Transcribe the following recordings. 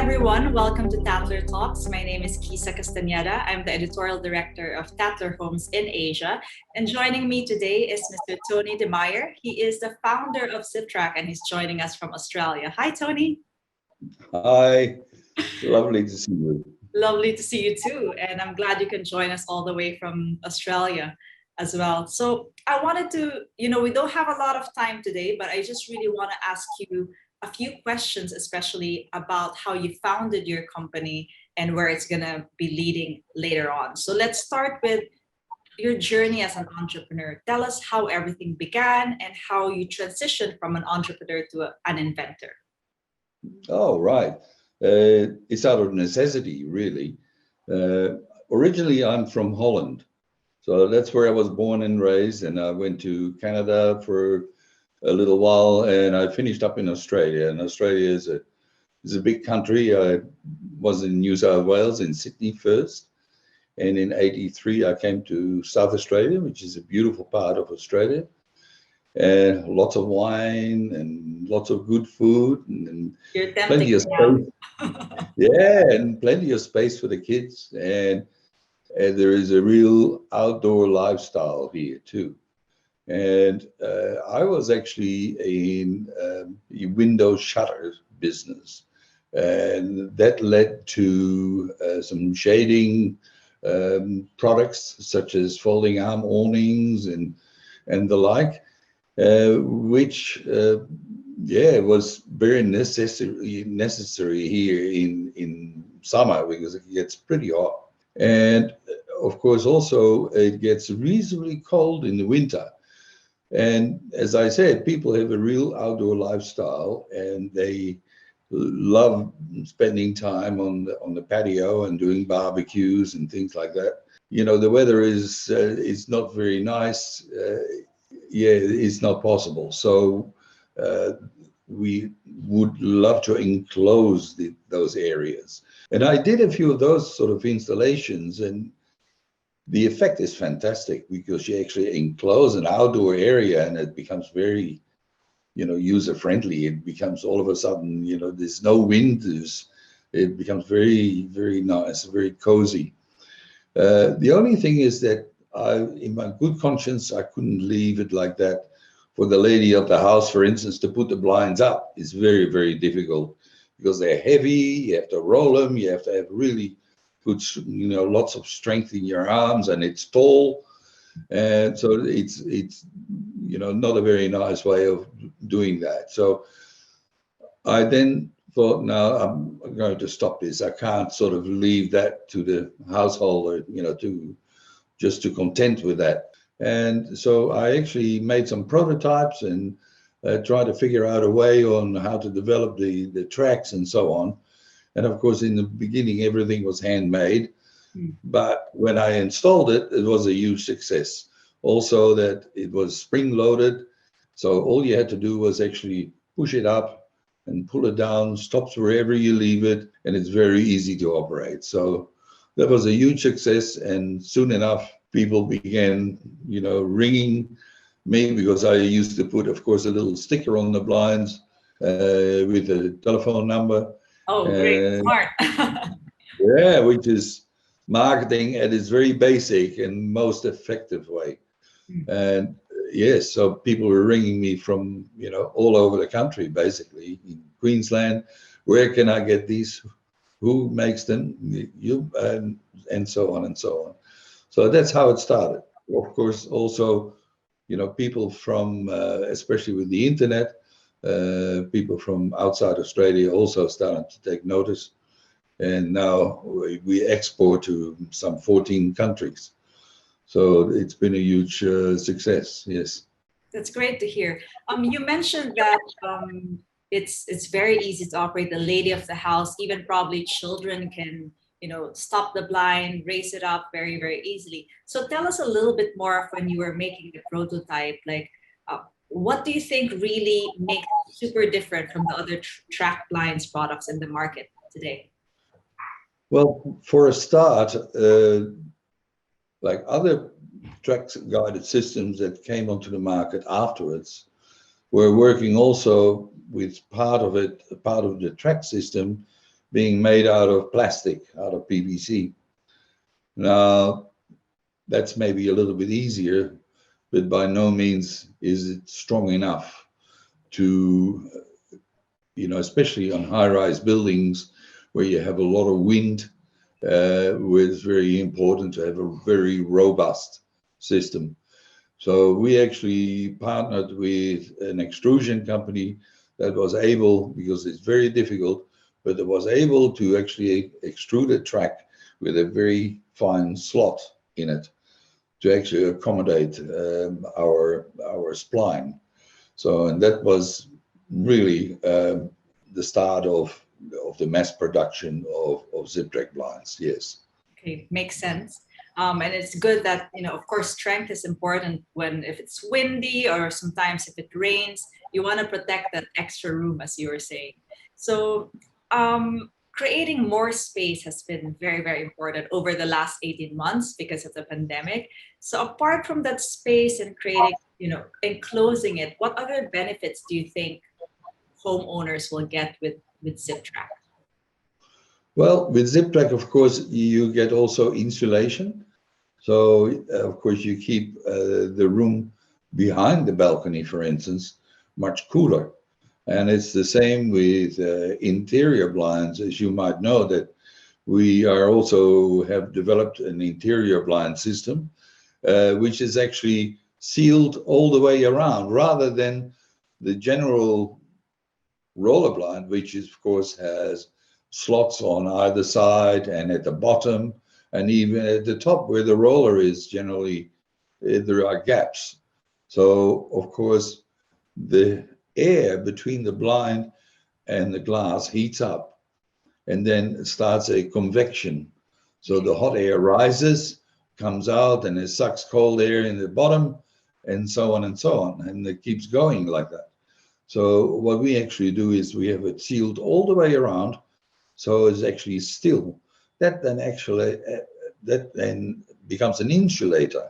everyone, welcome to Tatler Talks. My name is Kisa Castañeda. I'm the editorial director of Tatler Homes in Asia. And joining me today is Mr. Tony de Maaijer. He is the founder of Ziptrak and he's joining us from Australia. Hi, Tony. Hi, lovely to see you. Lovely to see you too. And I'm glad you can join us all the way from Australia as well. So I wanted to, we don't have a lot of time today, but I just really want to ask you a few questions, especially about how you founded your company and where it's going to be leading later on. So let's start with your journey as an entrepreneur. Tell us how everything began and how you transitioned from an entrepreneur to an inventor. Oh, right. It's out of necessity, really. Originally, I'm from Holland. So that's where I was born and raised. And I went to Canada for a little while, and I finished up in Australia. And Australia is a big country. I was in New South Wales, in Sydney first. And in '83, I came to South Australia, which is a beautiful part of Australia. And lots of wine and lots of good food and You're plenty tempting of me now. space. Yeah, and plenty of space for the kids. And there is a real outdoor lifestyle here too. And I was actually in the window shutter business. And that led to some shading products such as folding arm awnings and the like. Which was very necessary here in summer because it gets pretty hot. And of course, also it gets reasonably cold in the winter. And as I said, people have a real outdoor lifestyle and they love spending time on the patio and doing barbecues and things like that. The weather is not very nice. It's not possible. So we would love to enclose those areas. And I did a few of those sort of installations, and the effect is fantastic because you actually enclose an outdoor area and it becomes very, user friendly. It becomes all of a sudden, there's no wind. It becomes very, very nice, very cozy. The only thing is that in my good conscience, I couldn't leave it like that. For the lady of the house, for instance, to put the blinds up is very, very difficult because they're heavy. You have to roll them. You have to have really good, lots of strength in your arms, and it's tall. And so it's not a very nice way of doing that. So I then thought, no, I'm going to stop this. I can't sort of leave that to the householder, to content with that. And so I actually made some prototypes and tried to figure out a way on how to develop the tracks and so on. And of course, in the beginning, everything was handmade. But when I installed it, it was a huge success. Also that it was spring loaded. So all you had to do was actually push it up and pull it down, stops wherever you leave it, and it's very easy to operate. So that was a huge success, and soon enough, people began, ringing me because I used to put, of course, a little sticker on the blinds with a telephone number. Oh, great, smart. Yeah, which is marketing at its very basic and most effective way. And yes, so people were ringing me from, all over the country, basically, in Queensland. Where can I get these? Who makes them? You and so on and so on. So that's how it started. Of course, also, people from, especially with the internet, people from outside Australia also started to take notice. And now we export to some 14 countries. So it's been a huge success, yes. That's great to hear. You mentioned that it's very easy to operate. The lady of the house, even probably children can, stop the blind, raise it up very, very easily. So tell us a little bit more of when you were making the prototype. Like, what do you think really makes it super different from the other track blinds products in the market today? Well, for a start, like other track guided systems that came onto the market afterwards, were working also with part of the track system being made out of plastic, out of PVC. Now, that's maybe a little bit easier, but by no means is it strong enough to, especially on high-rise buildings where you have a lot of wind, where it's very important to have a very robust system. So we actually partnered with an extrusion company that was able, because it's very difficult, but it was able to actually extrude a track with a very fine slot in it to actually accommodate our spline. So, and that was really the start of the mass production of Ziptrak blinds. Yes. Okay, makes sense. And it's good that, of course, strength is important if it's windy or sometimes if it rains, you want to protect that extra room, as you were saying. So creating more space has been very, very important over the last 18 months because of the pandemic. So apart from that space and creating, enclosing it, what other benefits do you think homeowners will get with Ziptrak? Well, with Ziptrak, of course, you get also insulation. So, of course, you keep the room behind the balcony, for instance, much cooler. And it's the same with interior blinds. As you might know, that we are also have developed an interior blind system, which is actually sealed all the way around, rather than the general roller blind, which is, of course has slots on either side and at the bottom, and even at the top where the roller is, generally there are gaps. So, of course, the air between the blind and the glass heats up, and then it starts a convection. So the hot air rises, comes out, and it sucks cold air in the bottom, and so on and so on. And it keeps going like that. So what we actually do is we have it sealed all the way around, so it's actually still. That then becomes an insulator.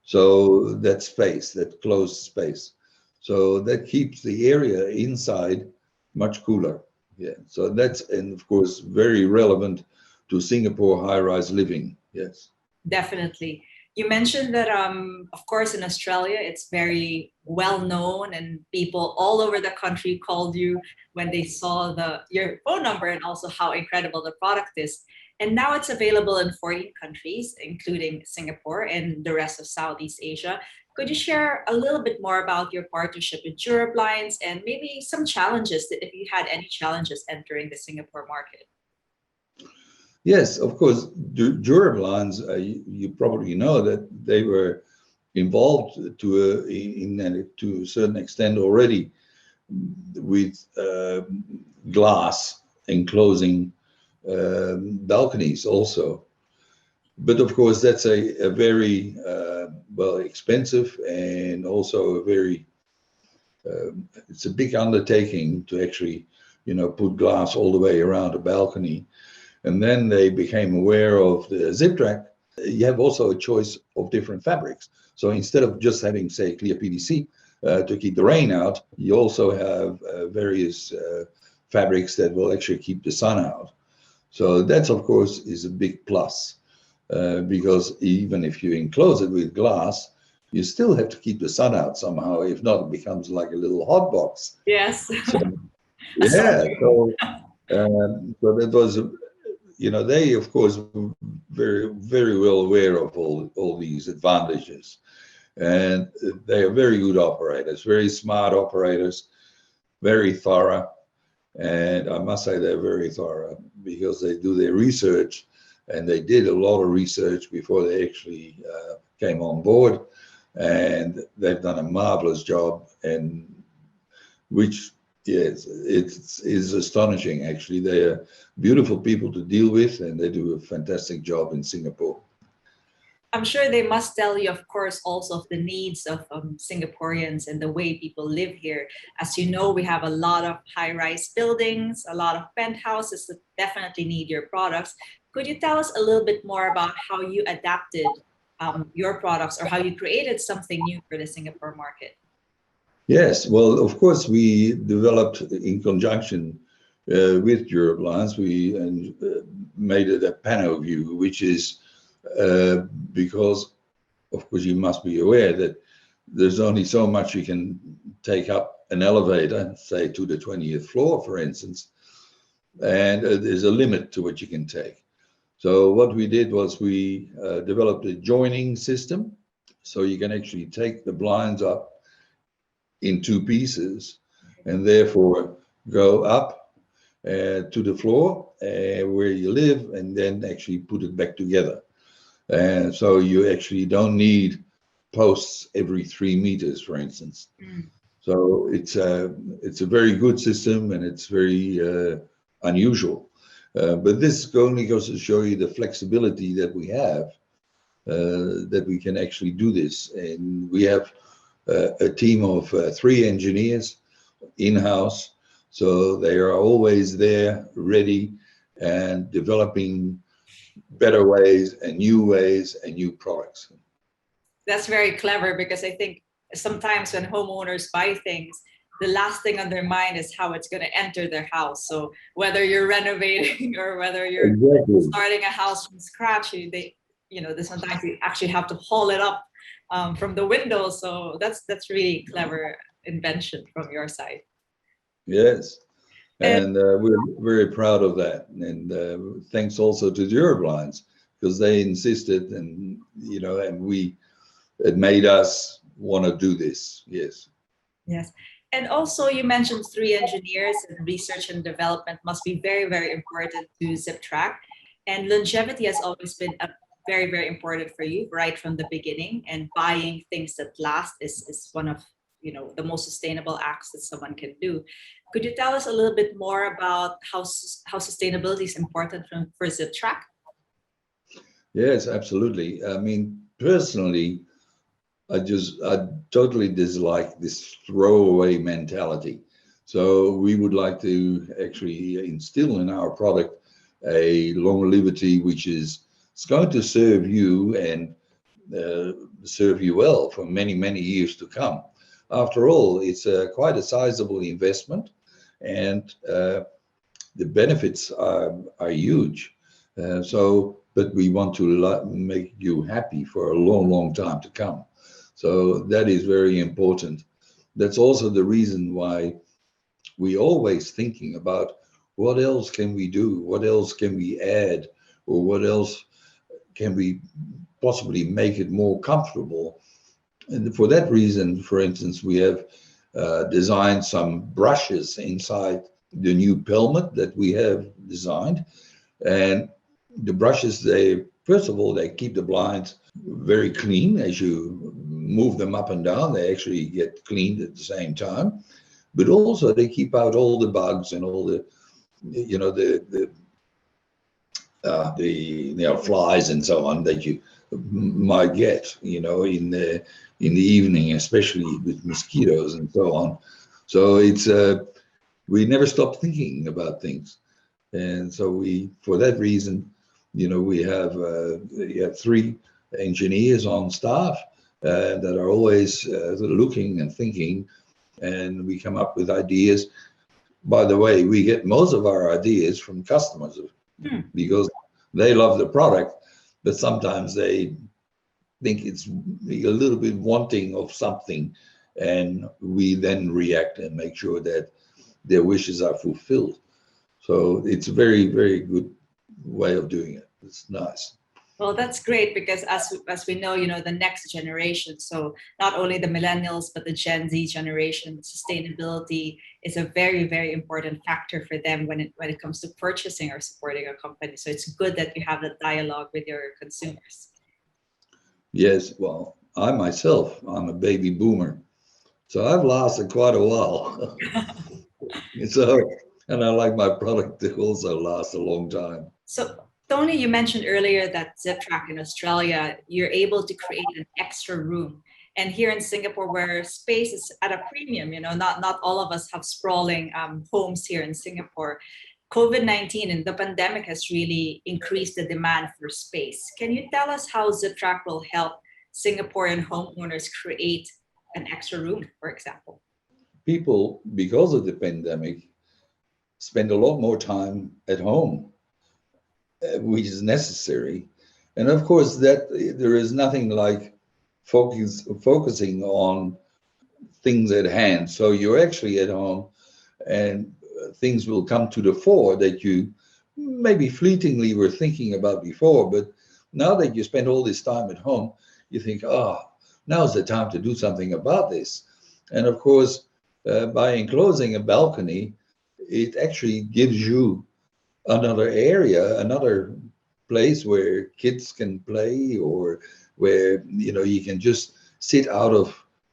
So that space, that closed space. So that keeps the area inside much cooler. Yeah. So that's, and of course, very relevant to Singapore high-rise living. Yes. Definitely. You mentioned that, of course, in Australia, it's very well known, and people all over the country called you when they saw your phone number and also how incredible the product is. And now it's available in 14 countries, including Singapore and the rest of Southeast Asia. Could you share a little bit more about your partnership with Durablinds and maybe some challenges, if you had any challenges entering the Singapore market? Yes, of course. Durablinds, you probably know that they were involved to a certain extent already with glass enclosing balconies also. But of course, that's a very expensive, and also a very it's a big undertaking to actually put glass all the way around a balcony. And then they became aware of the Ziptrak. You have also a choice of different fabrics. So instead of just having, say, clear PVC to keep the rain out, you also have various fabrics that will actually keep the sun out. So that's, of course, is a big plus, because even if you enclose it with glass, you still have to keep the sun out somehow. If not, it becomes like a little hot box. Yes. So, yeah. So that was, they, of course, were very, very well aware of all these advantages. And they are very good operators, very smart operators, very thorough. And I must say they're very thorough, because they do their research, and they did a lot of research before they actually came on board. And they've done a marvelous job, and which, yes, it is astonishing, actually. They are beautiful people to deal with, and they do a fantastic job in Singapore. I'm sure they must tell you, of course, also of the needs of Singaporeans and the way people live here. As you know, we have a lot of high-rise buildings, a lot of penthouses that definitely need your products. Could you tell us a little bit more about how you adapted your products, or how you created something new for the Singapore market? Yes, well, of course, we developed in conjunction with Euroblinds, we made it a panel view, which is because, of course, you must be aware that there's only so much you can take up an elevator, say to the 20th floor, for instance, and there's a limit to what you can take. So what we did was we developed a joining system, so you can actually take the blinds up in two pieces and therefore go up to the floor where you live and then actually put it back together. And so you actually don't need posts every 3 meters, for instance. Mm. So it's a very good system and it's very unusual. But this only goes to show you the flexibility that we have, that we can actually do this. And we have a team of 3 engineers in-house, so they are always there, ready and developing better ways and new products. That's very clever, because I think sometimes when homeowners buy things, the last thing on their mind is how it's going to enter their house. So whether you're renovating or whether you're Exactly. starting a house from scratch, they sometimes you actually have to haul it up from the window. So that's really clever invention from your side. Yes. And And we're very proud of that. And thanks also to the Euroblinds, because they insisted and, and it made us want to do this. Yes. yes. And also you mentioned 3 engineers, and research and development must be very, very important to Ziptrak. And longevity has always been a very, very important for you right from the beginning. And buying things that last is one of the most sustainable acts that someone can do. Could you tell us a little bit more about how sustainability is important for Ziptrak? Yes, absolutely. I mean, personally, I totally dislike this throwaway mentality. So we would like to actually instill in our product a longevity which is it's going to serve you and serve you well for many, many years to come. After all, it's quite a sizable investment, and the benefits are huge. But we want to make you happy for a long, long time to come. So that is very important. That's also the reason why we always thinking about what else can we do, what else can we add, or what else can we possibly make it more comfortable. And for that reason, for instance, we have designed some brushes inside the new pelmet that we have designed. And the brushes, they first of all, they keep the blinds very clean as you move them up and down. They actually get cleaned at the same time, but also they keep out all the bugs and all the, flies and so on that you might get, in the evening, especially with mosquitoes and so on. So it's we never stop thinking about things, and so for that reason, we have 3 engineers on staff that are always looking and thinking, and we come up with ideas. By the way, we get most of our ideas from customers because they love the product, but sometimes they think it's a little bit wanting of something, and we then react and make sure that their wishes are fulfilled. So it's a very, very good way of doing it. It's nice. Well, that's great, because as we know, the next generation, so not only the millennials, but the Gen Z generation, sustainability is a very, very important factor for them when it comes to purchasing or supporting a company. So it's good that you have that dialogue with your consumers. Yes, well, I'm a baby boomer, so I've lasted quite a while. So, and I like my product to also last a long time. So, Tony, you mentioned earlier that Ziptrak in Australia, you're able to create an extra room. And here in Singapore, where space is at a premium, not all of us have sprawling homes here in Singapore. COVID-19 and the pandemic has really increased the demand for space. Can you tell us how Ziptrak will help Singaporean homeowners create an extra room, for example? People, because of the pandemic, spend a lot more time at home, which is necessary. And of course, that there is nothing like focusing on things at hand. So you're actually at home, and things will come to the fore that you maybe fleetingly were thinking about before. But now that you spend all this time at home, you think, oh, now's the time to do something about this. And of course, by enclosing a balcony, it actually gives you another area, another place where kids can play, or where you can just sit out of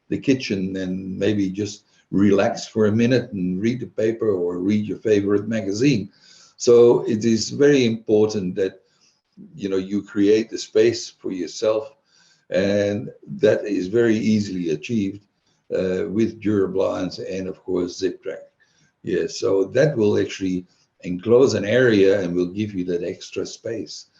the kitchen and maybe just relax for a minute and read the paper or read your favorite magazine. So it is very important that you create the space for yourself, and that is very easily achieved with Durablinds and of course Ziptrak. Yeah, so that will actually enclose an area and will give you that extra space.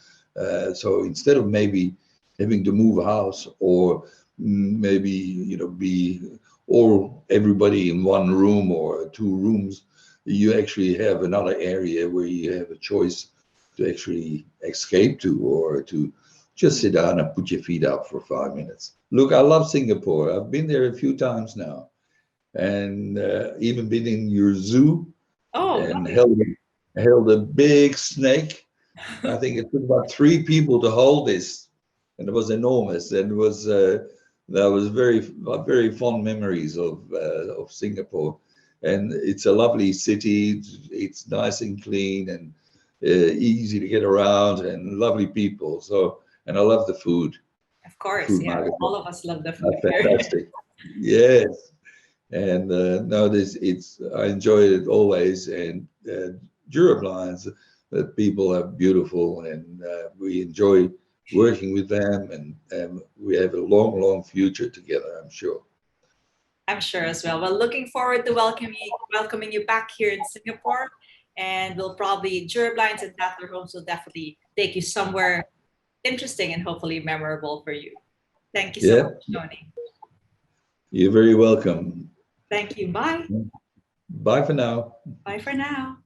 So instead of maybe having to move a house, or maybe be or everybody in one room or two rooms, you actually have another area where you have a choice to actually escape to, or to just sit down and put your feet up for 5 minutes. Look, I love Singapore. I've been there a few times now, and even been in your zoo Oh, and lovely. held a big snake. I think it took about three people to hold this, and it was enormous. And it was that was very fond memories of Singapore. And it's a lovely city. It's nice and clean, and easy to get around, and lovely people. So, and I love the food. Of course, Food yeah. market All of us love the are food here. fantastic. Yes. And no, this it's I enjoyed it always. And Durablinds, the people are beautiful, and we enjoy working with them, and we have a long, long future together, I'm sure. I'm sure as well. Well, looking forward to welcoming you back here in Singapore, and we'll probably Durablinds and Tatler Homes will definitely take you somewhere interesting and hopefully memorable for you. Thank you so Yeah, much, Tony. you're very welcome. Thank you. Bye. Bye for now. Bye for now.